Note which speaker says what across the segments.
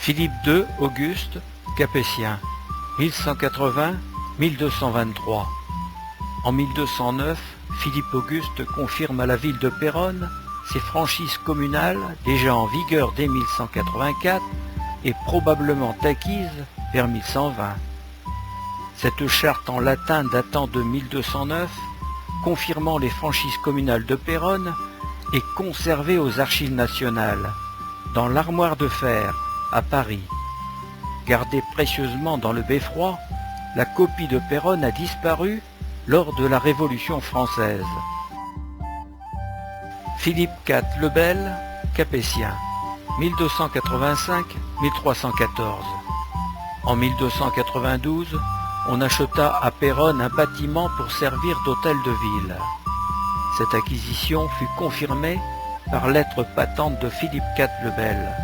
Speaker 1: Philippe II Auguste, Capétien, 1180-1223. En 1209, Philippe Auguste confirme à la ville de Péronne ses franchises communales déjà en vigueur dès 1184 et probablement acquises vers 1120. Cette charte en latin datant de 1209, confirmant les franchises communales de Péronne, est conservée aux Archives nationales, dans l'armoire de fer, à Paris. Gardée précieusement dans le beffroi, la copie de Péronne a disparu lors de la Révolution française. Philippe IV le Bel, Capétien, 1285-1314. En 1292, on acheta à Péronne un bâtiment pour servir d'hôtel de ville. Cette acquisition fut confirmée par lettre patente de Philippe IV le Bel.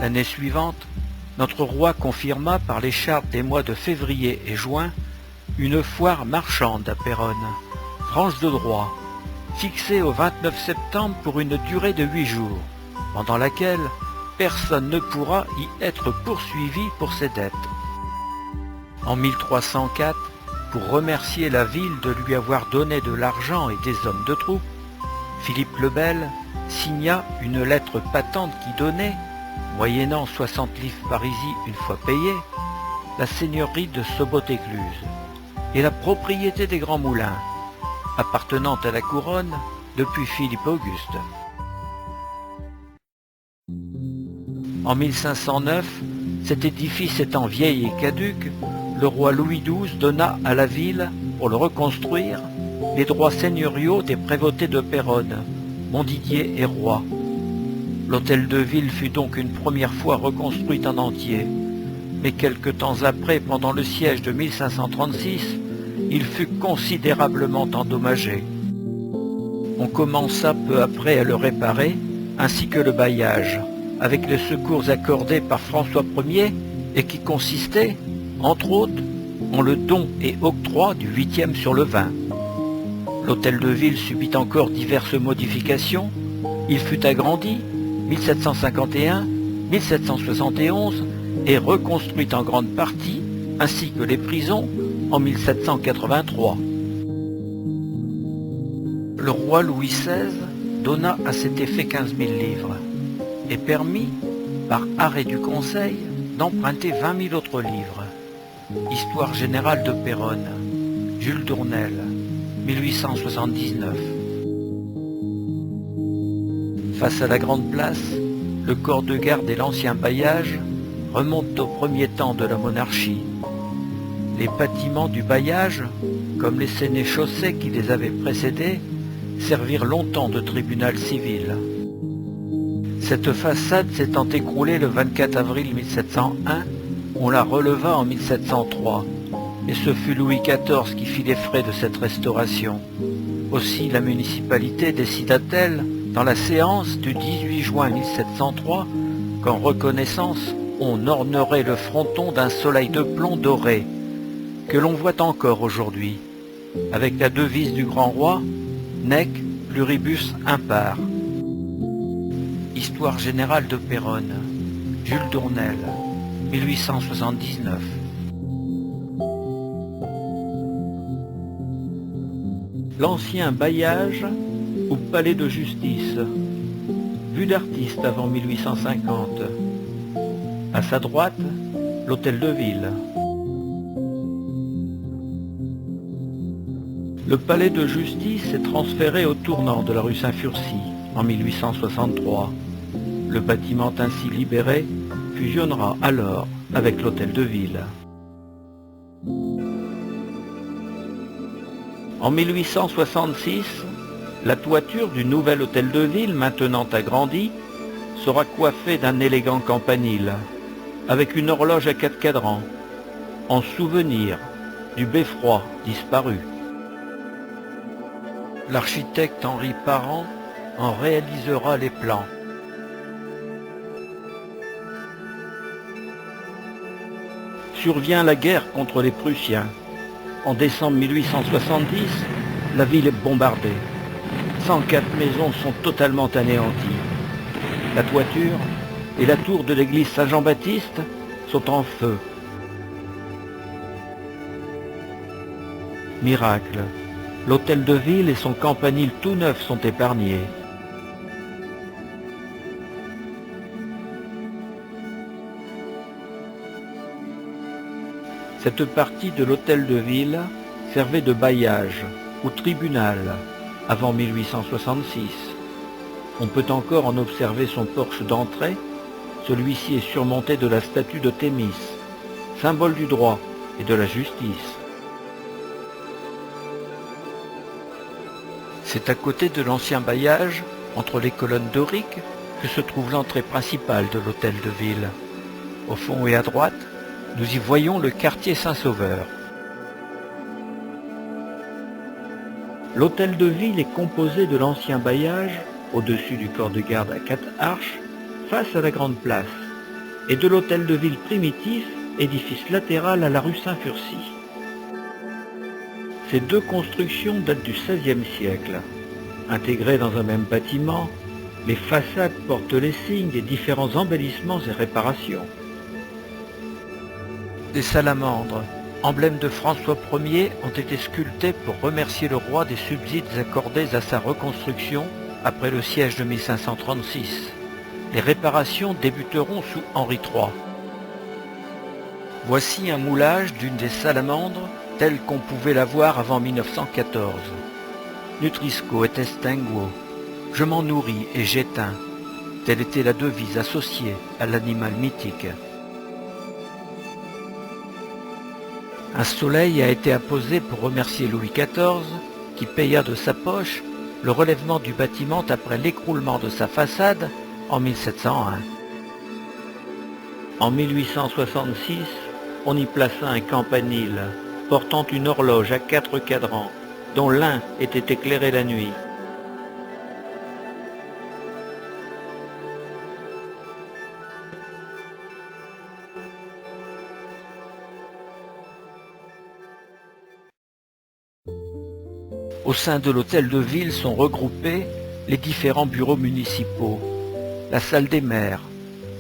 Speaker 1: L'année suivante, notre roi confirma par les chartes des mois de février et juin une foire marchande à Péronne, tranche de droit, fixée au 29 septembre pour une durée de 8 jours, pendant laquelle personne ne pourra y être poursuivi pour ses dettes. En 1304, pour remercier la ville de lui avoir donné de l'argent et des hommes de troupe, Philippe le Bel signa une lettre patente qui donnait, moyennant 60 livres parisis une fois payés, la seigneurie de Sobot-Écluse et la propriété des Grands Moulins, appartenant à la couronne depuis Philippe Auguste. En 1509, cet édifice étant vieil et caduc, le roi Louis XII donna à la ville, pour le reconstruire, les droits seigneuriaux des prévôtés de Péronne, Montdidier et Roy. L'hôtel de ville fut donc une première fois reconstruit en entier, mais quelque temps après, pendant le siège de 1536, il fut considérablement endommagé. On commença peu après à le réparer, ainsi que le bailliage, avec les secours accordés par François Ier et qui consistaient, entre autres, en le don et octroi du 8e sur le 20. L'hôtel de ville subit encore diverses modifications. Il fut agrandi 1751, 1771 et reconstruit en grande partie, ainsi que les prisons, en 1783. Le roi Louis XVI donna à cet effet 15 000 livres et permit, par arrêt du Conseil, d'emprunter 20 000 autres livres. Histoire générale de Péronne, Jules Dournel, 1879. Face à la Grande Place, le corps de garde et l'ancien bailliage remontent au premier temps de la monarchie. Les bâtiments du bailliage, comme les sénéchaussées qui les avaient précédés, servirent longtemps de tribunal civil. Cette façade s'étant écroulée le 24 avril 1701, on la releva en 1703, et ce fut Louis XIV qui fit les frais de cette restauration. Aussi la municipalité décida-t-elle, dans la séance du 18 juin 1703, qu'en reconnaissance, on ornerait le fronton d'un soleil de plomb doré, que l'on voit encore aujourd'hui, avec la devise du grand roi, Nec pluribus impar. Histoire générale de Péronne, Jules Dournel, 1879. L'ancien bailliage ou palais de justice, vue d'artiste avant 1850. À sa droite, l'hôtel de ville. Le palais de justice est transféré au tournant de la rue Saint-Furcy en 1863. Le bâtiment ainsi libéré fusionnera alors avec l'hôtel de ville. En 1866, la toiture du nouvel hôtel de ville, maintenant agrandi, sera coiffée d'un élégant campanile, avec une horloge à 4 cadrans, en souvenir du beffroi disparu. L'architecte Henri Parent en réalisera les plans. Survient la guerre contre les Prussiens. En décembre 1870, la ville est bombardée. 104 maisons sont totalement anéanties. La toiture, et la tour de l'église Saint-Jean-Baptiste sont en feu. Miracle, l'hôtel de ville et son campanile tout neuf sont épargnés. Cette partie de l'hôtel de ville servait de bailliage ou tribunal avant 1866. On peut encore en observer son porche d'entrée. Celui-ci est surmonté de la statue de Thémis, symbole du droit et de la justice. C'est à côté de l'ancien bailliage, entre les colonnes doriques, que se trouve l'entrée principale de l'hôtel de ville. Au fond et à droite, nous y voyons le quartier Saint-Sauveur. L'hôtel de ville est composé de l'ancien bailliage, au-dessus du corps de garde à 4 arches, face à la grande place, et de l'hôtel de ville primitif, édifice latéral à la rue Saint-Furcy. Ces deux constructions datent du XVIe siècle. Intégrées dans un même bâtiment, les façades portent les signes des différents embellissements et réparations. Des salamandres, emblème de François Ier, ont été sculptés pour remercier le roi des subsides accordés à sa reconstruction après le siège de 1536. Les réparations débuteront sous Henri III. Voici un moulage d'une des salamandres telle qu'on pouvait la voir avant 1914. Nutrisco et extinguo, je m'en nourris et j'éteins. Telle était la devise associée à l'animal mythique. Un soleil a été apposé pour remercier Louis XIV, qui paya de sa poche le relèvement du bâtiment après l'écroulement de sa façade en 1701. En 1866, on y plaça un campanile portant une horloge à 4 cadrans, dont l'un était éclairé la nuit. Au sein de l'hôtel de ville sont regroupés les différents bureaux municipaux, la salle des maires,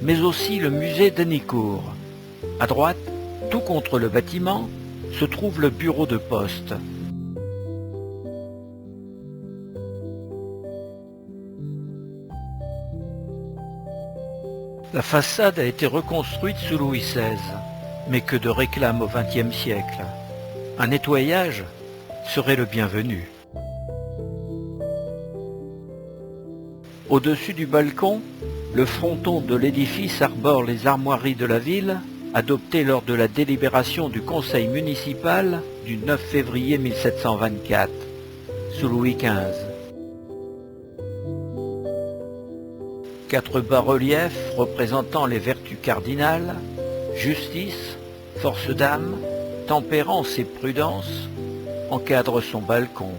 Speaker 1: mais aussi le musée d'Henicourt. À droite, tout contre le bâtiment, se trouve le bureau de poste. La façade a été reconstruite sous Louis XVI, mais que de réclame au XXe siècle. Un nettoyage serait le bienvenu. Au-dessus du balcon, le fronton de l'édifice arbore les armoiries de la ville, adoptées lors de la délibération du conseil municipal du 9 février 1724, sous Louis XV. 4 bas-reliefs représentant les vertus cardinales, justice, force d'âme, tempérance et prudence, encadrent son balcon.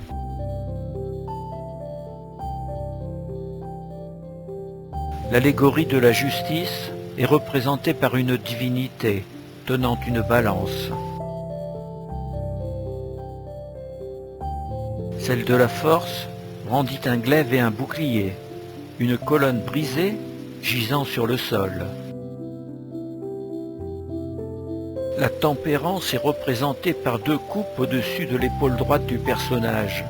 Speaker 1: L'allégorie de la justice est représentée par une divinité tenant une balance. Celle de la force brandit un glaive et un bouclier, une colonne brisée gisant sur le sol. La tempérance est représentée par 2 coupes au-dessus de l'épaule droite du personnage,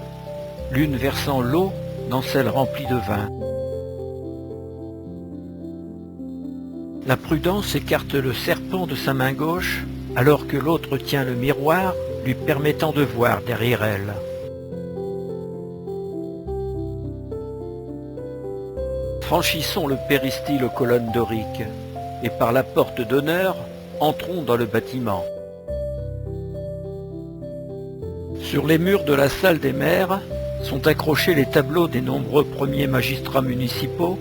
Speaker 1: l'une versant l'eau dans celle remplie de vin. La prudence écarte le serpent de sa main gauche, alors que l'autre tient le miroir, lui permettant de voir derrière elle. Franchissons le péristyle aux colonnes doriques, et par la porte d'honneur, entrons dans le bâtiment. Sur les murs de la salle des maires sont accrochés les tableaux des nombreux premiers magistrats municipaux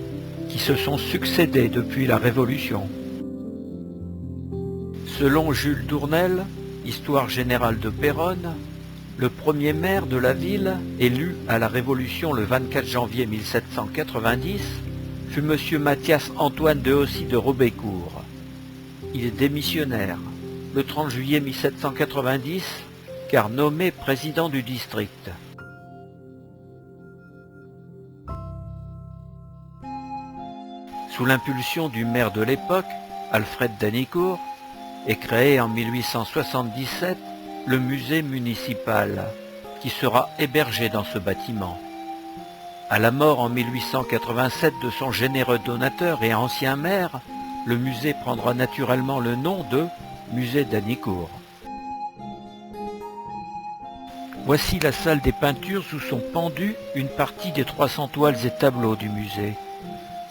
Speaker 1: qui se sont succédés depuis la Révolution. Selon Jules Dournel, Histoire générale de Péronne, le premier maire de la ville, élu à la Révolution le 24 janvier 1790, fut M. Mathias Antoine de Hossy de Robécourt. Il est démissionnaire le 30 juillet 1790, car nommé président du district. Sous l'impulsion du maire de l'époque, Alfred Danicourt, est créé en 1877 le musée municipal, qui sera hébergé dans ce bâtiment. À la mort en 1887 de son généreux donateur et ancien maire, le musée prendra naturellement le nom de Musée Danicourt. Voici la salle des peintures où sont pendus une partie des 300 toiles et tableaux du musée.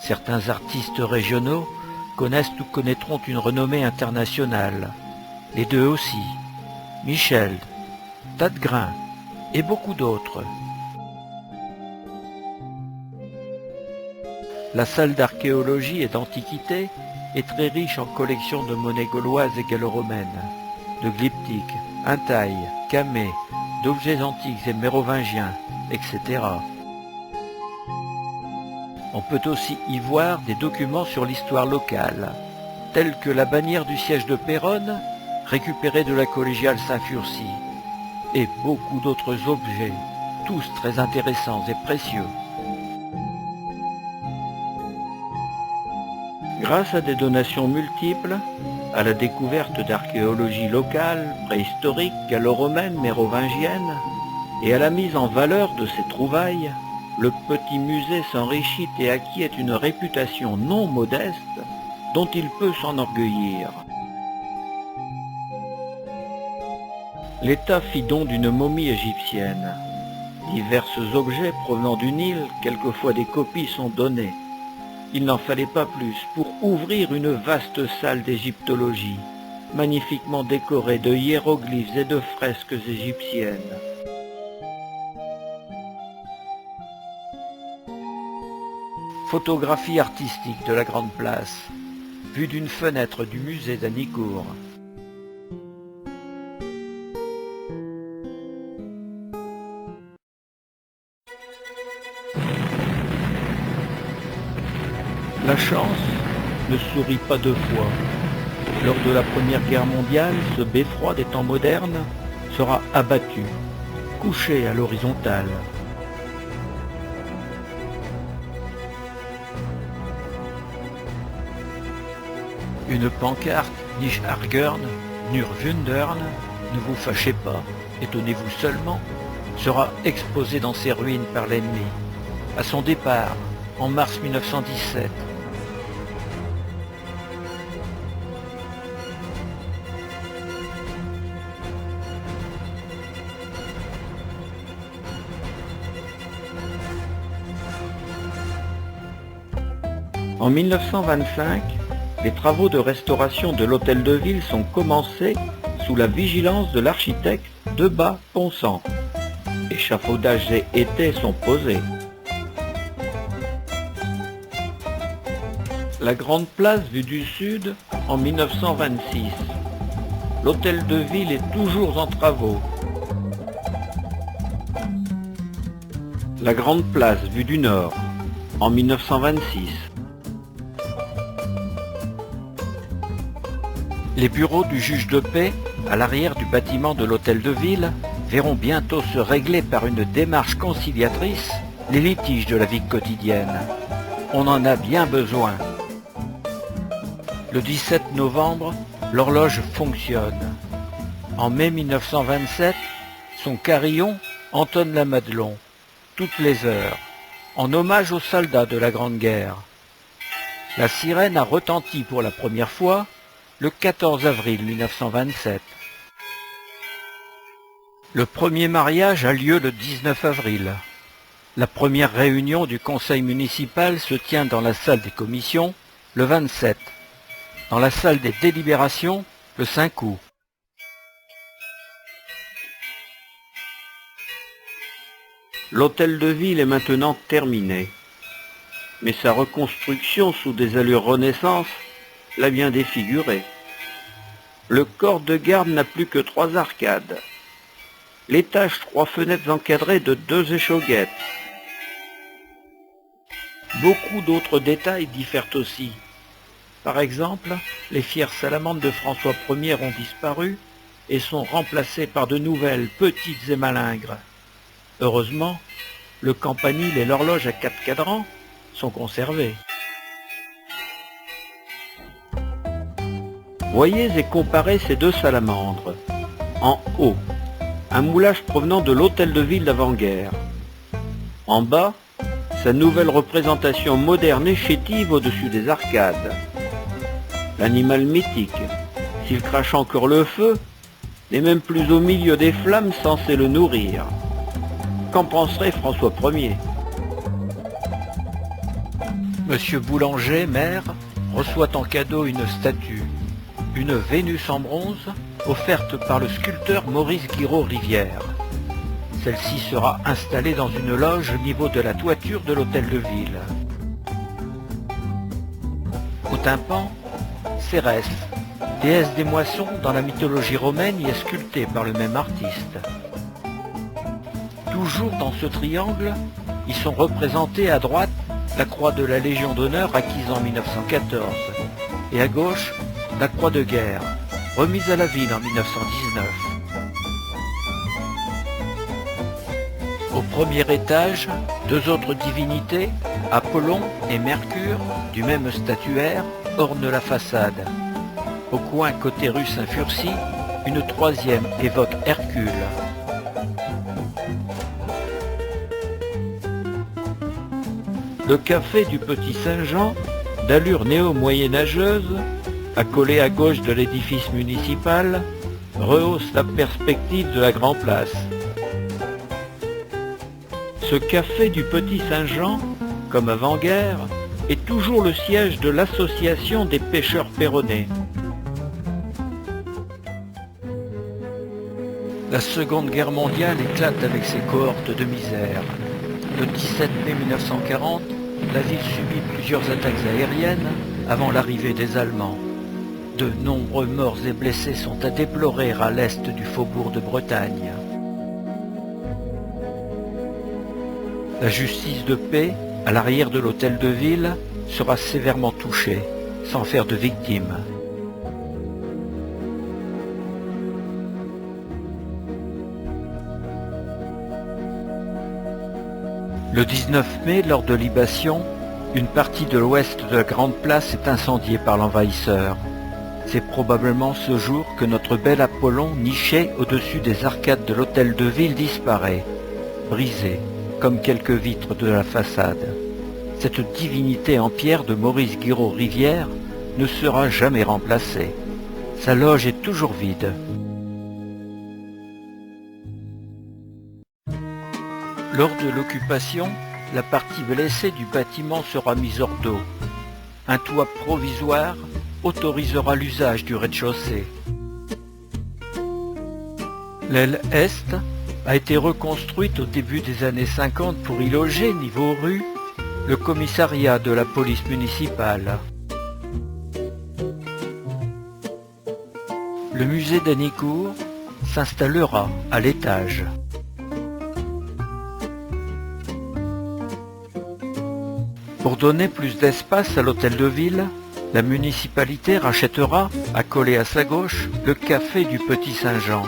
Speaker 1: Certains artistes régionaux connaissent ou connaîtront une renommée internationale. Les deux aussi, Michel, Tadgrin et beaucoup d'autres. La salle d'archéologie et d'antiquité est très riche en collections de monnaies gauloises et gallo-romaines, de glyptiques, intailles, camées, d'objets antiques et mérovingiens, etc. On peut aussi y voir des documents sur l'histoire locale, tels que la bannière du siège de Péronne, récupérée de la collégiale Saint-Furcy, et beaucoup d'autres objets, tous très intéressants et précieux. Grâce à des donations multiples, à la découverte d'archéologie locale, préhistorique, gallo-romaine, mérovingienne, et à la mise en valeur de ces trouvailles, le petit musée s'enrichit et acquiert une réputation non modeste dont il peut s'enorgueillir. L'État fit don d'une momie égyptienne. Divers objets provenant du Nil, quelquefois des copies, sont donnés. Il n'en fallait pas plus pour ouvrir une vaste salle d'égyptologie, magnifiquement décorée de hiéroglyphes et de fresques égyptiennes. Photographie artistique de la Grande Place, vue d'une fenêtre du musée Danicourt. La chance ne sourit pas deux fois. Lors de la Première Guerre mondiale, ce beffroi des temps modernes sera abattu, couché à l'horizontale. Une pancarte « Nicht ärgern, nur wundern » ne vous fâchez pas, étonnez-vous seulement, sera exposée dans ces ruines par l'ennemi, à son départ, en mars 1917. En 1925, les travaux de restauration de l'hôtel de ville sont commencés sous la vigilance de l'architecte Debat-Ponsant. Échafaudages et étais sont posés. La Grande Place vue du Sud en 1926. L'hôtel de ville est toujours en travaux. La Grande Place vue du Nord en 1926. Les bureaux du juge de paix, à l'arrière du bâtiment de l'hôtel de ville, verront bientôt se régler par une démarche conciliatrice les litiges de la vie quotidienne. On en a bien besoin. Le 17 novembre, l'horloge fonctionne. En mai 1927, son carillon entonne la Madelon, toutes les heures, en hommage aux soldats de la Grande Guerre. La sirène a retenti pour la première fois le 14 avril 1927. Le premier mariage a lieu le 19 avril. La première réunion du conseil municipal se tient dans la salle des commissions le 27, dans la salle des délibérations le 5 août. L'hôtel de ville est maintenant terminé, mais sa reconstruction sous des allures Renaissance l'a bien défiguré. Le corps de garde n'a plus que 3 arcades. L'étage 3 fenêtres encadrées de 2 échauguettes. Beaucoup d'autres détails diffèrent aussi. Par exemple, les fières salamandres de François Ier ont disparu et sont remplacées par de nouvelles, petites et malingres. Heureusement, le campanile et l'horloge à 4 cadrans sont conservés.
Speaker 2: Voyez et comparez ces deux salamandres. En haut, un moulage provenant de l'hôtel de ville d'avant-guerre. En bas, sa nouvelle représentation moderne et chétive au-dessus des arcades. L'animal mythique, s'il crache encore le feu, n'est même plus au milieu des flammes censées le nourrir. Qu'en penserait François Ier?
Speaker 1: Monsieur Boulanger, maire, reçoit en cadeau une statue, une Vénus en bronze, offerte par le sculpteur Maurice Guiraud-Rivière. Celle-ci sera installée dans une loge au niveau de la toiture de l'hôtel de ville. Au tympan, Cérès, déesse des moissons dans la mythologie romaine, y est sculptée par le même artiste. Toujours dans ce triangle, ils sont représentés à droite la croix de la Légion d'honneur acquise en 1914 et à gauche la croix de guerre, remise à la ville en 1919. Au premier étage, deux autres divinités, Apollon et Mercure, du même statuaire, ornent la façade. Au coin côté rue Saint-Furcy, une troisième évoque Hercule. Le café du Petit Saint-Jean, d'allure néo-moyenâgeuse, accolé à gauche de l'édifice municipal, rehausse la perspective de la Grand Place. Ce café du Petit Saint-Jean, comme avant-guerre, est toujours le siège de l'association des pêcheurs péronnais. La Seconde Guerre mondiale éclate avec ses cohortes de misère. Le 17 mai 1940, la ville subit plusieurs attaques aériennes avant l'arrivée des Allemands. De nombreux morts et blessés sont à déplorer à l'est du faubourg de Bretagne. La justice de paix, à l'arrière de l'hôtel de ville, sera sévèrement touchée, sans faire de victimes. Le 19 mai, lors de libations, une partie de l'ouest de la Grande Place est incendiée par l'envahisseur. C'est probablement ce jour que notre bel Apollon, niché au-dessus des arcades de l'hôtel de ville, disparaît, brisé, comme quelques vitres de la façade. Cette divinité en pierre de Maurice Guiraud-Rivière ne sera jamais remplacée. Sa loge est toujours vide. Lors de l'occupation, la partie blessée du bâtiment sera mise hors d'eau. Un toit provisoire autorisera l'usage du rez-de-chaussée. L'aile est a été reconstruite au début des années 50 pour y loger, niveau rue, le commissariat de la police municipale. Le musée d'Hanicourt s'installera à l'étage. Pour donner plus d'espace à l'hôtel de ville, la municipalité rachètera, accolé à sa gauche, le café du Petit Saint-Jean,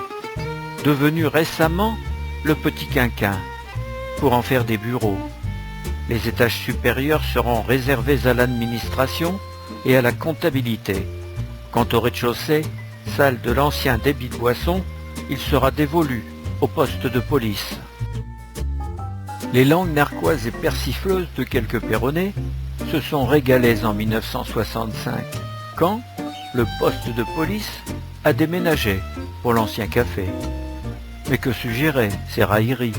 Speaker 1: devenu récemment le Petit Quinquin, pour en faire des bureaux. Les étages supérieurs seront réservés à l'administration et à la comptabilité. Quant au rez-de-chaussée, salle de l'ancien débit de boissons, il sera dévolu au poste de police. Les langues narquoises et persifleuses de quelques Péronnais se sont régalées en 1965, quand le poste de police a déménagé pour l'ancien café. Mais que suggéraient ces railleries ?